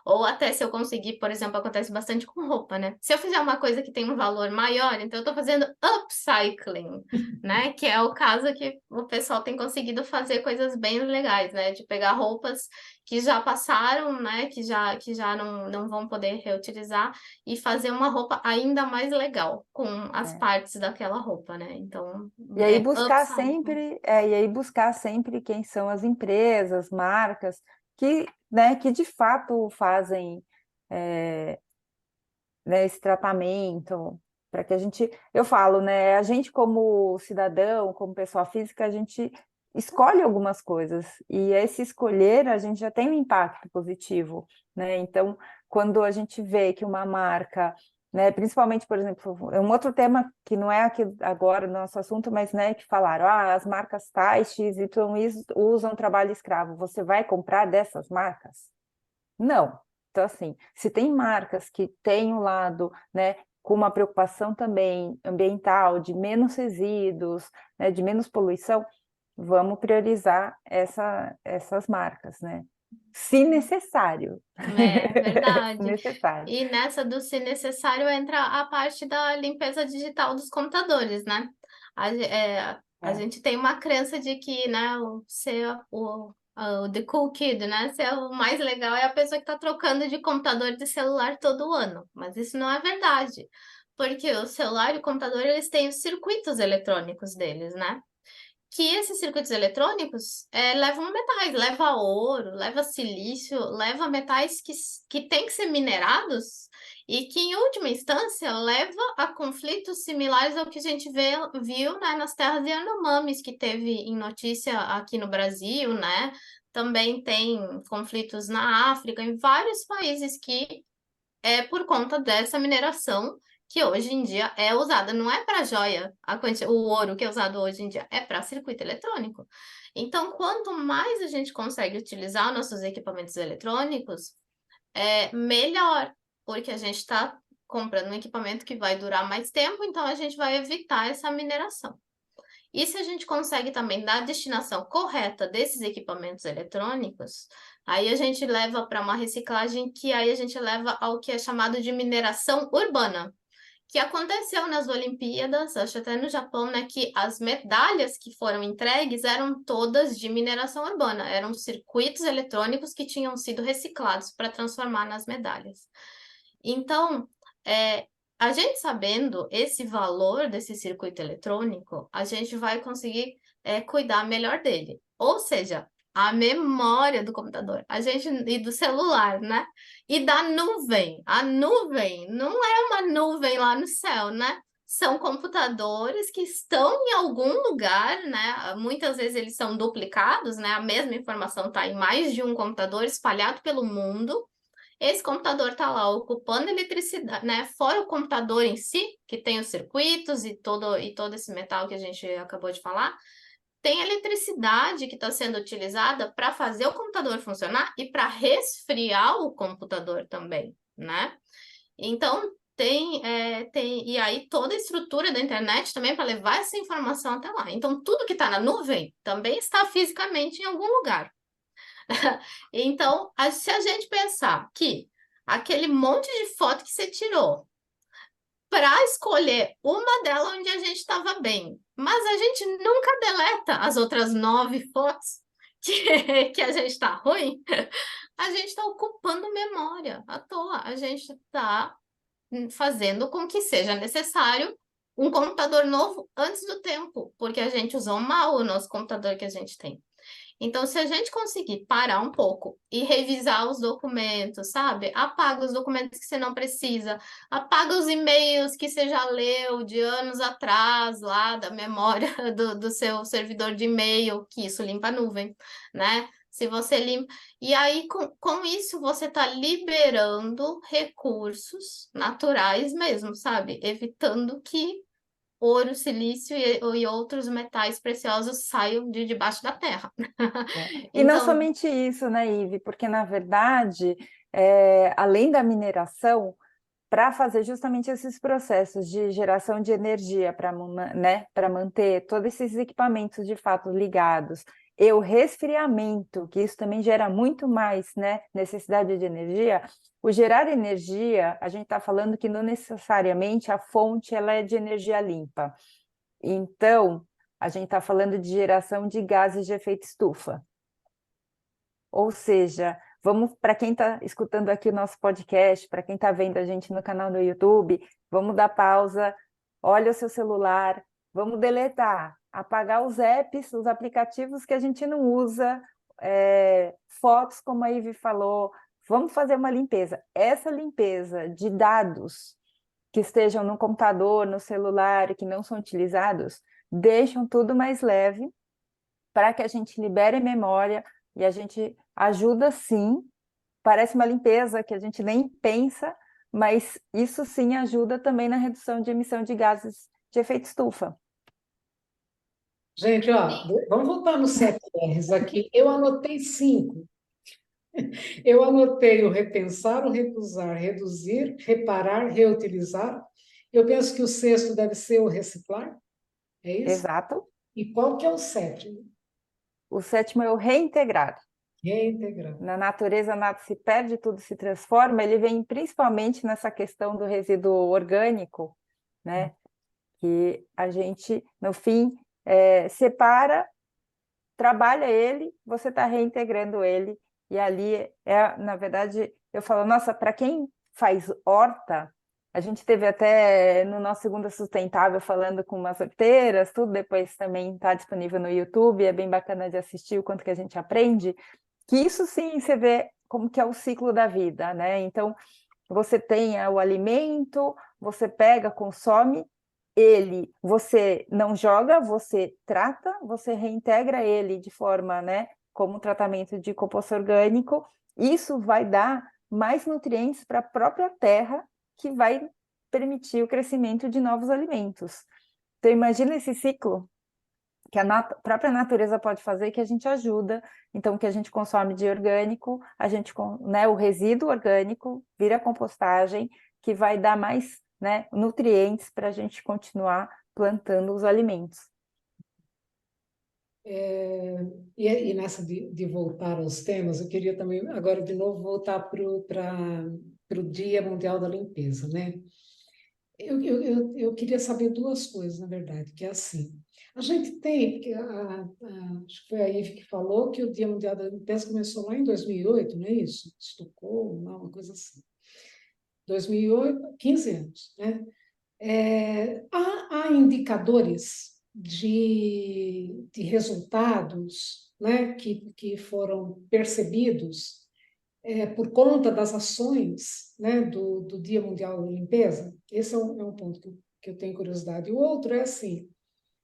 Ou até se eu conseguir, por exemplo, acontece bastante com roupa, né? Se eu fizer uma coisa que tem um valor maior, então eu estou fazendo upcycling, né? Que é o caso que o pessoal tem conseguido fazer coisas bem legais, né? De pegar roupas que já passaram, né? Que já não vão poder reutilizar e fazer uma roupa ainda mais legal com as partes daquela roupa, né? Então, E aí upcycling. buscar sempre quem são as empresas, marcas que, né, que de fato fazem né, esse tratamento, para que eu falo, né, a gente como cidadão, como pessoa física, a gente escolhe algumas coisas, e esse escolher a gente já tem um impacto positivo, né? Então, quando a gente vê que uma marca, né, principalmente, por exemplo, é um outro tema que não é aqui agora no nosso assunto, mas, né, que falaram, as marcas tais, X, Y, usam trabalho escravo, você vai comprar dessas marcas? Não. Então, assim, se tem marcas que têm um lado, né, com uma preocupação também ambiental, de menos resíduos, né, de menos poluição, vamos priorizar essas marcas, né? Se necessário. É Se verdade. necessário. E nessa do se necessário entra a parte da limpeza digital dos computadores, né? A É, gente tem uma crença de que, né, o the cool kid, né? Ser o mais legal é a pessoa que está trocando de computador de celular todo ano. Mas isso não é verdade. Porque o celular e o computador, eles têm os circuitos eletrônicos deles, né? Que esses circuitos eletrônicos levam metais, leva ouro, leva silício, leva metais que têm que ser minerados e que, em última instância, leva a conflitos similares ao que a gente viu, né, nas terras Yanomamis, que teve em notícia aqui no Brasil, né? Também tem conflitos na África, em vários países que por conta dessa mineração que hoje em dia é usada. Não é para joia, o ouro que é usado hoje em dia, é para circuito eletrônico. Então, quanto mais a gente consegue utilizar nossos equipamentos eletrônicos, melhor, porque a gente está comprando um equipamento que vai durar mais tempo, então a gente vai evitar essa mineração. E se a gente consegue também dar a destinação correta desses equipamentos eletrônicos, aí a gente leva para uma reciclagem que aí a gente leva ao que é chamado de mineração urbana, que aconteceu nas Olimpíadas, acho até no Japão, né, que as medalhas que foram entregues eram todas de mineração urbana, eram circuitos eletrônicos que tinham sido reciclados para transformar nas medalhas. Então, a gente sabendo esse valor desse circuito eletrônico, a gente vai conseguir cuidar melhor dele. Ou seja, a memória do computador, a gente e do celular, né? E da nuvem. A nuvem não é uma nuvem lá no céu, né? São computadores que estão em algum lugar, né? Muitas vezes eles são duplicados, né? A mesma informação está em mais de um computador espalhado pelo mundo. Esse computador está lá ocupando eletricidade, né? Fora o computador em si, que tem os circuitos e todo esse metal que a gente acabou de falar, tem eletricidade que está sendo utilizada para fazer o computador funcionar e para resfriar o computador também, né? Então, e aí toda a estrutura da internet também para levar essa informação até lá. Então, tudo que está na nuvem também está fisicamente em algum lugar. Então, se a gente pensar que aquele monte de foto que você tirou para escolher uma delas onde a gente estava bem, mas a gente nunca deleta as outras 9 fotos que a gente está ruim, a gente está ocupando memória à toa. A gente está fazendo com que seja necessário um computador novo antes do tempo, porque a gente usou mal o nosso computador que a gente tem. Então, se a gente conseguir parar um pouco e revisar os documentos, sabe? Apaga os documentos que você não precisa, apaga os e-mails que você já leu de anos atrás, lá da memória do seu servidor de e-mail, que isso limpa a nuvem, né? Se você limpa. E aí, com isso, você está liberando recursos naturais mesmo, sabe? Evitando que ouro, silício e outros metais preciosos saiam de debaixo da terra. E não Então, somente isso, né, Ive? Porque, na verdade, além da mineração, para fazer justamente esses processos de geração de energia, né, para manter todos esses equipamentos de fato ligados, e o resfriamento, que isso também gera muito mais, né, necessidade de energia. O gerar energia, a gente está falando que não necessariamente a fonte ela é de energia limpa. Então, a gente está falando de geração de gases de efeito estufa. Ou seja, vamos, para quem está escutando aqui o nosso podcast, para quem está vendo a gente no canal do YouTube, vamos dar pausa, olha o seu celular, vamos deletar, apagar os apps, os aplicativos que a gente não usa, fotos, como a Ivy falou, vamos fazer uma limpeza. Essa limpeza de dados que estejam no computador, no celular, e que não são utilizados, deixam tudo mais leve para que a gente libere memória e a gente ajuda sim. Parece uma limpeza que a gente nem pensa, mas isso sim ajuda também na redução de emissão de gases de efeito estufa. Gente, ó, vamos voltar nos 7 R's aqui. Eu anotei 5. Eu anotei o repensar, o recusar, reduzir, reparar, reutilizar. Eu penso que o sexto deve ser o reciclar. É isso? Exato. E qual que é o sétimo? O sétimo é o reintegrar. Reintegrar. Na natureza nada se perde, tudo se transforma. Ele vem principalmente nessa questão do resíduo orgânico, né? Que a gente, no fim, separa, trabalha ele, você está reintegrando ele, e ali na verdade, eu falo, nossa, para quem faz horta, a gente teve até no nosso Segunda Sustentável falando com umas horteiras, tudo depois também está disponível no YouTube, é bem bacana de assistir o quanto que a gente aprende, que isso sim você vê como que é o ciclo da vida, né? Então, você tem o alimento, você pega, consome, você não joga, você trata, você reintegra ele de forma, né, como tratamento de composto orgânico. Isso vai dar mais nutrientes para a própria terra, que vai permitir o crescimento de novos alimentos. Então, imagina esse ciclo que a própria natureza pode fazer, que a gente ajuda. Então, o que a gente consome de orgânico, né, o resíduo orgânico vira compostagem, que vai dar mais, né, nutrientes para a gente continuar plantando os alimentos. E nessa de voltar aos temas, eu queria também, agora de novo, voltar para o Dia Mundial da Limpeza, né? Eu queria saber duas coisas, na verdade, que é assim. A gente tem, porque acho que foi a Ive que falou que o Dia Mundial da Limpeza começou lá em 2008, não é isso? Estocolmo, uma coisa assim. 2008, 15 anos, né? Há indicadores de resultados, né, que foram percebidos por conta das ações, né, do Dia Mundial da Limpeza? Esse é um ponto que eu tenho curiosidade. E o outro é assim,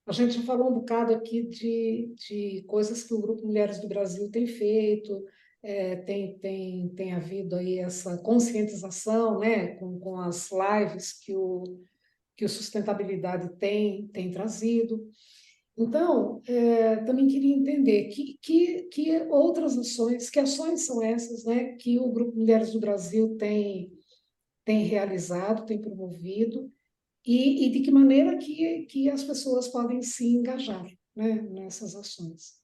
a gente já falou um bocado aqui de coisas que o Grupo Mulheres do Brasil tem feito, tem havido aí essa conscientização, né, com as lives que o Sustentabilidade tem trazido. Então, também queria entender que outras ações, que ações são essas, né, que o Grupo Mulheres do Brasil tem realizado, tem promovido, e de que maneira que as pessoas podem se engajar, né, nessas ações.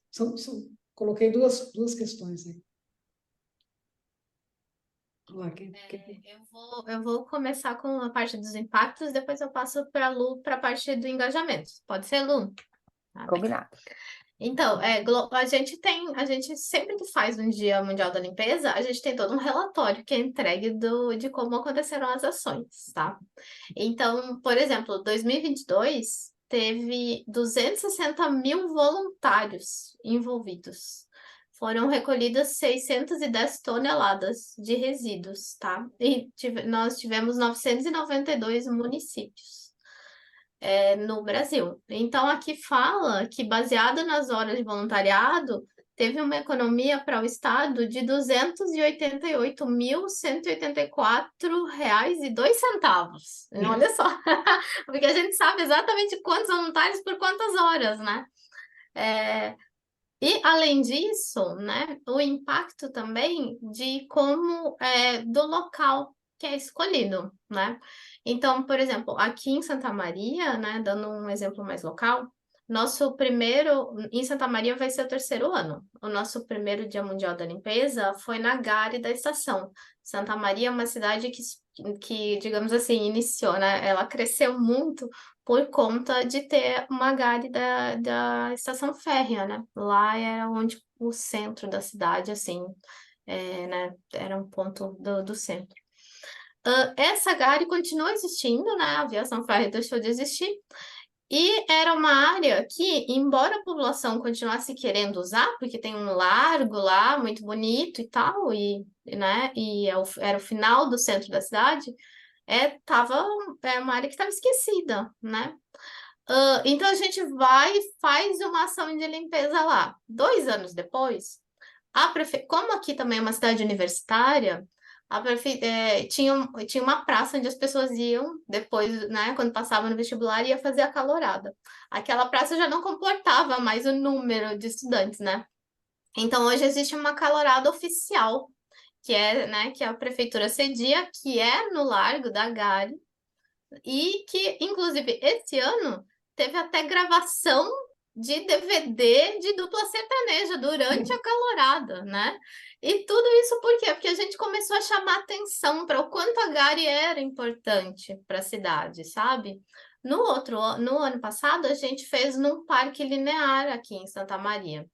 Coloquei duas questões aí. Vamos lá, Eu vou começar com a parte dos impactos, depois eu passo para a Lu para a parte do engajamento. Pode ser, Lu? Tá bem. Combinado. Então, a gente sempre que faz um Dia Mundial da Limpeza, a gente tem todo um relatório que é entregue de como aconteceram as ações, tá? Então, por exemplo, 2022 teve 260 mil voluntários envolvidos. Foram recolhidas 610 toneladas de resíduos, tá? E nós tivemos 992 municípios no Brasil. Então, aqui fala que, baseado nas horas de voluntariado, teve uma economia para o Estado de R$ 288.184,02. Olha só, porque a gente sabe exatamente quantos voluntários por quantas horas, né? E, além disso, né, o impacto também de como do local que é escolhido, né? Então, por exemplo, aqui em Santa Maria, né, dando um exemplo mais local, nosso primeiro, em Santa Maria vai ser o terceiro ano. O nosso primeiro Dia Mundial da Limpeza foi na Gare da Estação. Santa Maria é uma cidade que, digamos assim, iniciou, né? Ela cresceu muito por conta de ter uma Gare da estação férrea, né? Lá era onde o centro da cidade, assim, né? Era um ponto do centro. Essa Gare continua existindo, né? A aviação férrea deixou de existir. E era uma área que, embora a população continuasse querendo usar, porque tem um largo lá, muito bonito e tal, né? Era o final do centro da cidade, é uma área que estava esquecida, né? Então a gente vai e faz uma ação de limpeza lá. 2 anos depois, como aqui também é uma cidade universitária, tinha uma praça onde as pessoas iam depois, né, quando passavam no vestibular, ia fazer a calorada. Aquela praça já não comportava mais o número de estudantes, né? Então hoje existe uma calorada oficial, né, que a prefeitura cedia, que é no Largo da Gare, e que, inclusive, esse ano teve até gravação de DVD de dupla sertaneja durante a calorada, né? E tudo isso por quê? Porque a gente começou a chamar atenção para o quanto a Gari era importante para a cidade, sabe? No ano passado, a gente fez num parque linear aqui em Santa Maria.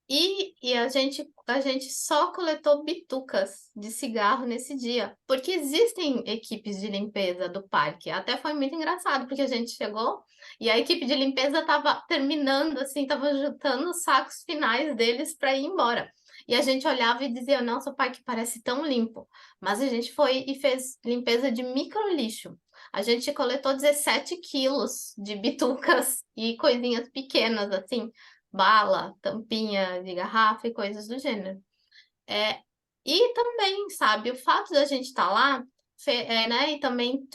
E a gente só coletou bitucas de cigarro nesse dia, porque existem equipes de limpeza do parque. Até foi muito engraçado, porque a gente chegou e a equipe de limpeza estava terminando, assim, estava juntando os sacos finais deles para ir embora. E a gente olhava e dizia: nossa, o parque parece tão limpo. Mas a gente foi e fez limpeza de microlixo. A gente coletou 17 quilos de bitucas e coisinhas pequenas, assim, bala, tampinha de garrafa e coisas do gênero. E também, sabe, o fato da gente estar lá, né, e também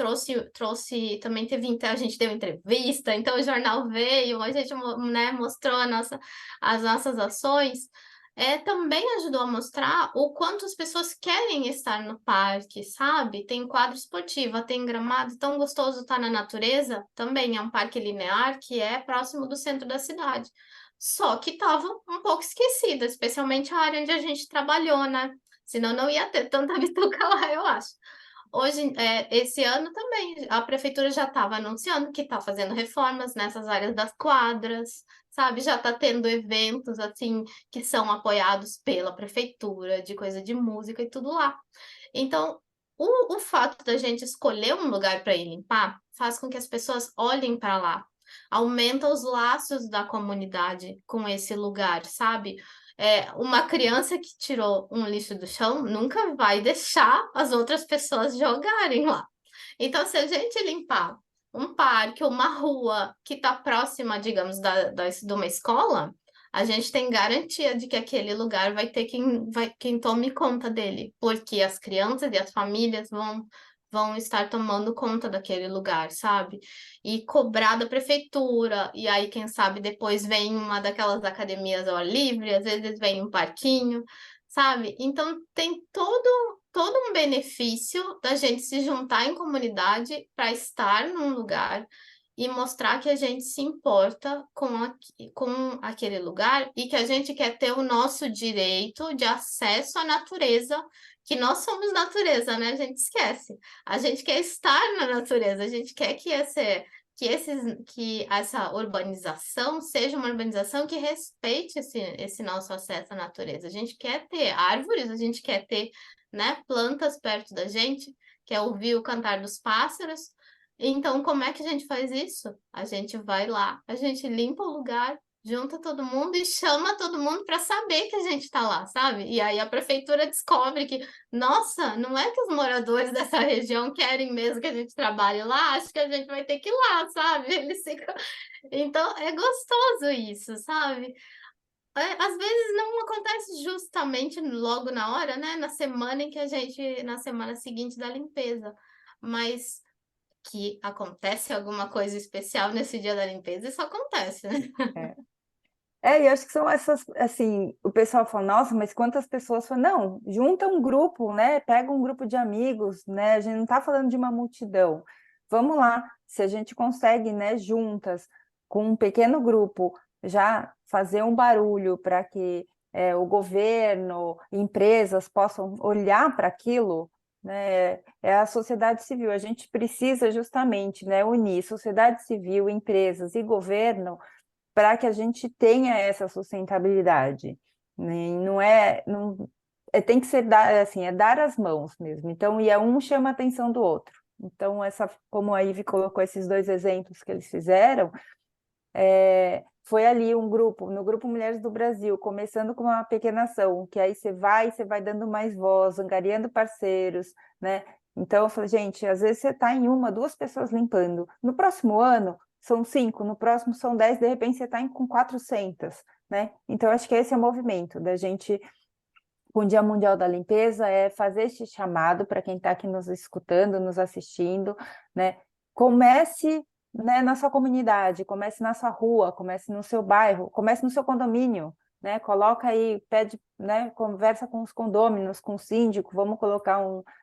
também a gente deu entrevista, então o jornal veio, a gente, né, mostrou as nossas ações, também ajudou a mostrar o quanto as pessoas querem estar no parque, sabe? Tem quadro esportivo, tem gramado, tão gostoso estar na natureza, também é um parque linear que é próximo do centro da cidade. Só que estava um pouco esquecida, especialmente a área onde a gente trabalhou, né? Senão não ia ter tanta bituca lá, eu acho. hoje, esse ano também, a prefeitura já estava anunciando que está fazendo reformas nessas áreas das quadras, sabe? Já está tendo eventos, assim, que são apoiados pela prefeitura, de coisa de música e tudo lá. Então, o fato da gente escolher um lugar para ir limpar faz com que as pessoas olhem para lá. Aumenta os laços da comunidade com esse lugar, sabe? Uma criança que tirou um lixo do chão nunca vai deixar as outras pessoas jogarem lá. Então, se a gente limpar um parque ou uma rua que está próxima, digamos, de uma escola, a gente tem garantia de que aquele lugar vai ter quem tome conta dele, porque as crianças e as famílias vão estar tomando conta daquele lugar, sabe? E cobrar da prefeitura, e aí, quem sabe, depois vem uma daquelas academias ao ar livre, às vezes vem um parquinho, sabe? Então, tem todo um benefício da gente se juntar em comunidade para estar num lugar e mostrar que a gente se importa com aquele lugar e que a gente quer ter o nosso direito de acesso à natureza, que nós somos natureza, né? A gente esquece. A gente quer estar na natureza, a gente quer que essa urbanização seja uma urbanização que respeite esse nosso acesso à natureza. A gente quer ter árvores, a gente quer ter, né, plantas perto da gente, quer ouvir o cantar dos pássaros. Então, como é que a gente faz isso? A gente vai lá, a gente limpa o lugar, junta todo mundo e chama todo mundo para saber que a gente está lá, sabe? E aí a prefeitura descobre que, nossa, não é que os moradores dessa região querem mesmo que a gente trabalhe lá, acho que a gente vai ter que ir lá, sabe? Eles ficam... Então, é gostoso isso, sabe? Às vezes não acontece justamente logo na hora, né? Na semana seguinte da limpeza. Mas que acontece alguma coisa especial nesse dia da limpeza, isso acontece, né? E acho que são essas, assim, o pessoal fala, nossa, mas quantas pessoas falam, não, junta um grupo, né? Pega um grupo de amigos, né? A gente não está falando de uma multidão. Vamos lá, se a gente consegue, né, juntas, com um pequeno grupo, já fazer um barulho para que o governo, empresas possam olhar para aquilo, né? É a sociedade civil. A gente precisa justamente, né, unir sociedade civil, empresas e governo para que a gente tenha essa sustentabilidade, né? E tem que ser assim, é dar as mãos mesmo. Então, um chama a atenção do outro. Então, como a Ivy colocou esses dois exemplos que eles fizeram, foi ali um grupo, no Grupo Mulheres do Brasil, começando com uma pequena ação, que aí você vai dando mais voz, angariando parceiros, né? Então, eu falei, gente, às vezes você está em duas pessoas limpando. No próximo ano, são 5, no próximo são 10, de repente você está com 400, né? Então, acho que esse é o movimento da gente, com o Dia Mundial da Limpeza, é fazer este chamado para quem está aqui nos escutando, nos assistindo, né? Comece, né, na sua comunidade, comece na sua rua, comece no seu bairro, comece no seu condomínio, né? Coloca aí, pede, né, conversa com os condôminos, com o síndico, vamos colocar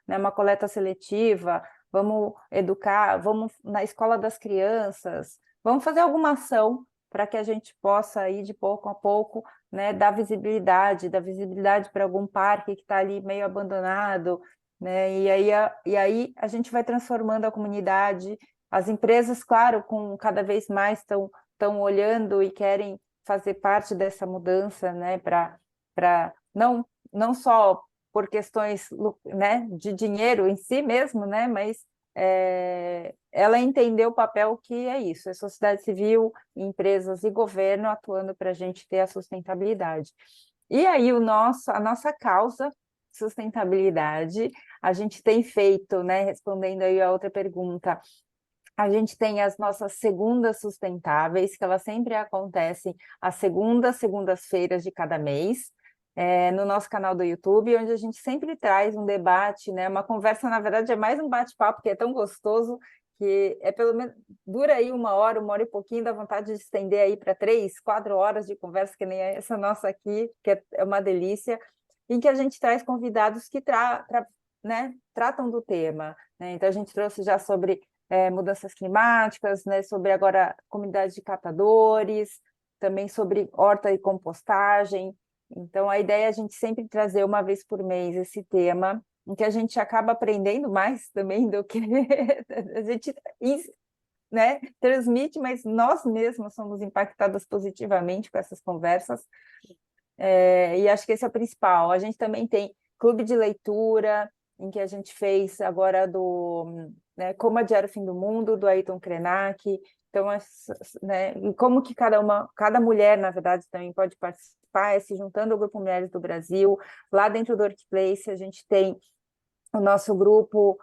uma coleta seletiva, vamos educar, vamos na escola das crianças, vamos fazer alguma ação para que a gente possa ir de pouco a pouco, né, dar visibilidade para algum parque que está ali meio abandonado, né? E aí a gente vai transformando a comunidade. As empresas, claro, cada vez mais estão olhando e querem fazer parte dessa mudança, né, para não só por questões, né, de dinheiro em si mesmo, né, mas ela entendeu o papel que é isso, é sociedade civil, empresas e governo atuando para a gente ter a sustentabilidade. E aí a nossa causa, sustentabilidade, a gente tem feito, né, respondendo aí a outra pergunta, a gente tem as nossas segundas sustentáveis, que elas sempre acontecem às segundas-feiras de cada mês, no nosso canal do YouTube, onde a gente sempre traz um debate, né? Uma conversa, na verdade, é mais um bate-papo, que é tão gostoso, que pelo menos dura aí uma hora e pouquinho, dá vontade de estender aí para 3, 4 horas de conversa, que nem essa nossa aqui, que é uma delícia, em que a gente traz convidados que né, tratam do tema, né? Então, a gente trouxe já sobre mudanças climáticas, né, sobre agora comunidades de catadores, também sobre horta e compostagem. Então, a ideia é a gente sempre trazer uma vez por mês esse tema em que a gente acaba aprendendo mais também do que a gente, né, transmite, mas nós mesmos somos impactadas positivamente com essas conversas. E acho que esse é o principal. A gente também tem clube de leitura, em que a gente fez agora né, Como Adiar o Fim do Mundo, do Ayrton Krenak. Então, né, e como que cada mulher, na verdade, também pode participar, se juntando ao Grupo Mulheres do Brasil. Lá dentro do Workplace, a gente tem o nosso grupo,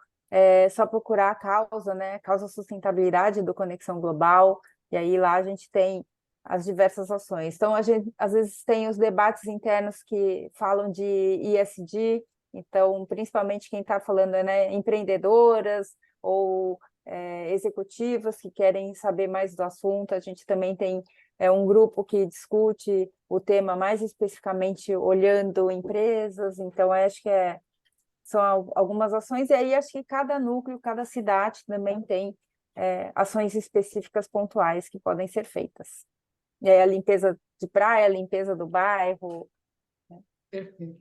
só procurar a causa, né? Causa sustentabilidade do Conexão Global, e aí lá a gente tem as diversas ações. Então, a gente, às vezes, tem os debates internos que falam de ESG, então, principalmente quem está falando é, né, empreendedoras ou executivas que querem saber mais do assunto. A gente também tem um grupo que discute o tema mais especificamente olhando empresas, então, acho que são algumas ações, e aí acho que cada núcleo, cada cidade também tem ações específicas pontuais que podem ser feitas. E aí a limpeza de praia, a limpeza do bairro. Perfeito.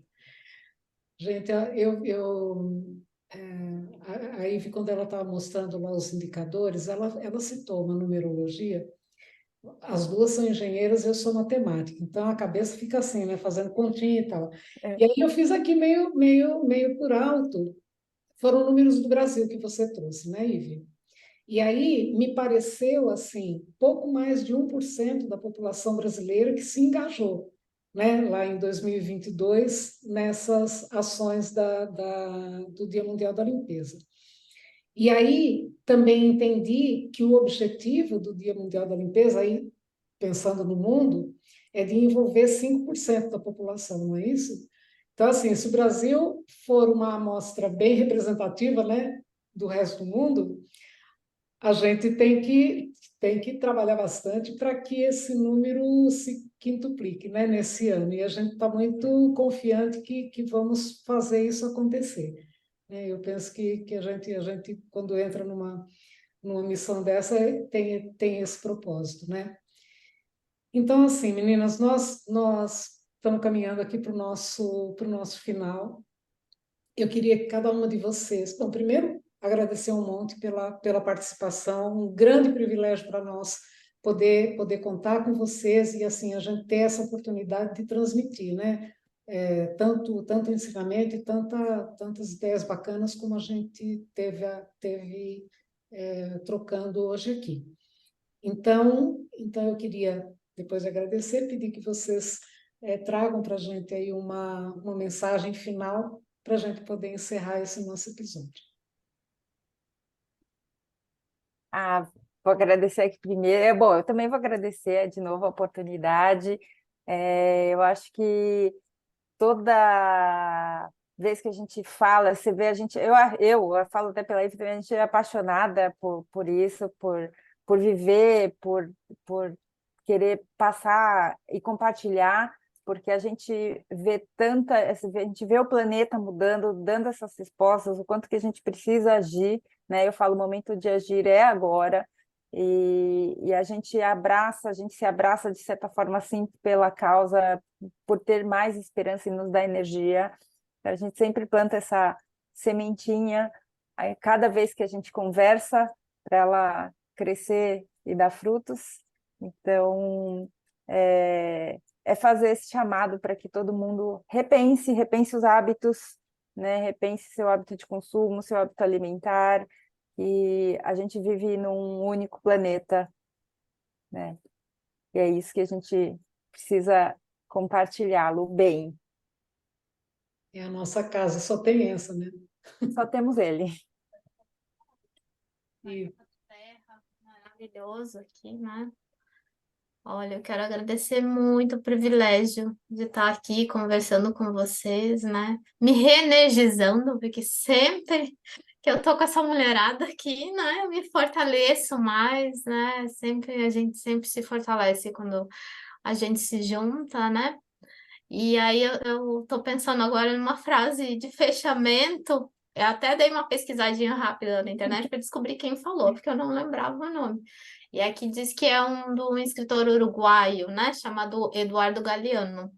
Gente, a Ivy, quando ela estava mostrando lá os indicadores, ela citou uma numerologia. As duas são engenheiras, eu sou matemática, então a cabeça fica assim, né, fazendo continha e tal. É. E aí eu fiz aqui meio por alto, foram números do Brasil que você trouxe, né, Ivy? E aí me pareceu assim, pouco mais de 1% da população brasileira que se engajou, né, lá em 2022, nessas ações do Dia Mundial da Limpeza. E aí também entendi que o objetivo do Dia Mundial da Limpeza, aí pensando no mundo, é de envolver 5% da população, não é isso? Então, assim, se o Brasil for uma amostra bem representativa, né, do resto do mundo, a gente tem que trabalhar bastante para que esse número se quintuplique, né, nesse ano. E a gente está muito confiante que vamos fazer isso acontecer. Eu penso que a gente, quando entra numa missão dessa, tem esse propósito, né? Então, assim, meninas, nós estamos caminhando aqui para o nosso final. Eu queria que cada uma de vocês, bom, primeiro, agradecer um monte pela participação, um grande privilégio para nós poder contar com vocês e, assim, a gente ter essa oportunidade de transmitir, né? Tanto ensinamento e tantas ideias bacanas como a gente teve trocando hoje aqui. Então eu queria, depois de agradecer, pedir que vocês tragam para a gente aí uma mensagem final para a gente poder encerrar esse nosso episódio. Vou agradecer aqui primeiro. Bom, eu também vou agradecer de novo a oportunidade. Eu acho que toda vez que a gente fala, você vê a gente, eu falo até pela Ivy, a gente é apaixonada por isso, por viver, por querer passar e compartilhar, porque a gente vê a gente vê o planeta mudando, dando essas respostas, o quanto que a gente precisa agir, né? Eu falo, o momento de agir é agora. E a gente se abraça de certa forma assim pela causa, por ter mais esperança e nos dar energia. A gente sempre planta essa sementinha, aí cada vez que a gente conversa, para ela crescer e dar frutos. Então, é fazer esse chamado para que todo mundo repense os hábitos, né? Repense seu hábito de consumo, seu hábito alimentar, e a gente vive num único planeta, né? E é isso que a gente precisa compartilhá-lo bem. É a nossa casa, só tem essa, né? Só temos ele. E Terra, maravilhoso aqui, né? Olha, eu quero agradecer muito o privilégio de estar aqui conversando com vocês, né? Me reenergizando, porque sempre que eu tô com essa mulherada aqui, né, eu me fortaleço mais, né? A gente sempre se fortalece quando a gente se junta, né? E aí eu tô pensando agora numa frase de fechamento. Eu até dei uma pesquisadinha rápida na internet para descobrir quem falou, porque eu não lembrava o nome. E aqui diz que é de um escritor uruguaio, né, chamado Eduardo Galeano.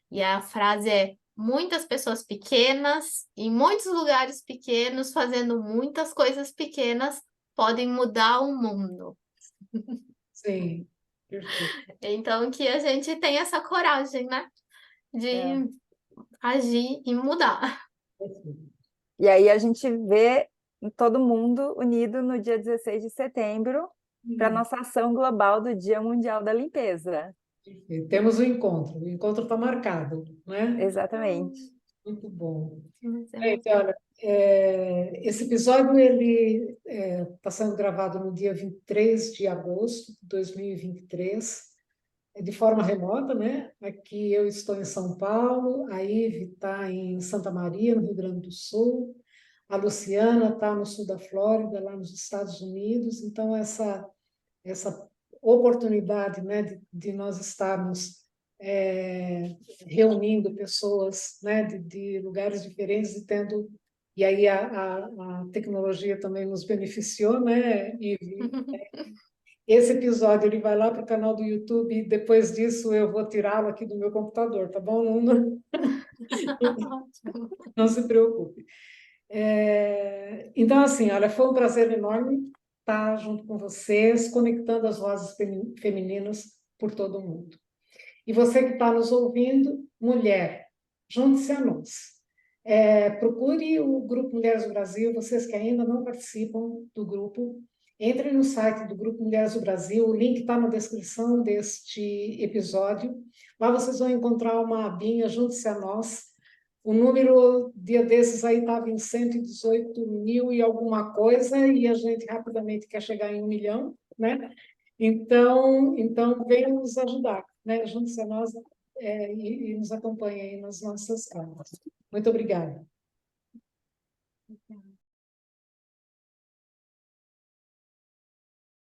E a frase é: muitas pessoas pequenas, em muitos lugares pequenos, fazendo muitas coisas pequenas, podem mudar o mundo. Sim, perfeito. Então, que a gente tenha essa coragem, né? De É. agir e mudar. Perfeito. E aí a gente vê todo mundo unido no dia 16 de setembro para a nossa ação global do Dia Mundial da Limpeza. Perfeito. Temos o encontro está marcado, né? Exatamente. Muito bom. Mas é Gente, olha, esse episódio ele está sendo gravado no dia 23 de agosto de 2023, de forma remota, né? Aqui eu estou em São Paulo, a Ive está em Santa Maria, no Rio Grande do Sul, a Luciana está no sul da Flórida, lá nos Estados Unidos. Então, essa oportunidade, né, de nós estarmos reunindo pessoas, né, de lugares diferentes e tendo, e aí a tecnologia também nos beneficiou, né, e esse episódio ele vai lá para o canal do YouTube e depois disso eu vou tirá-lo aqui do meu computador, tá bom? ótimo. Não se preocupe. Então, assim, olha, foi um prazer enorme estar junto com vocês, conectando as vozes femininas por todo o mundo. E você que está nos ouvindo, mulher, junte-se a nós. Procure o Grupo Mulheres do Brasil, vocês que ainda não participam do grupo, entrem no site do Grupo Mulheres do Brasil, o link está na descrição deste episódio. Lá vocês vão encontrar uma abinha, junte-se a nós. O número, dia desses aí, estava em 118 mil e alguma coisa, e a gente rapidamente quer chegar em 1 milhão, né? Então venham nos ajudar, né? Junte-se a nós e nos acompanhe aí nas nossas causas. Muito obrigada.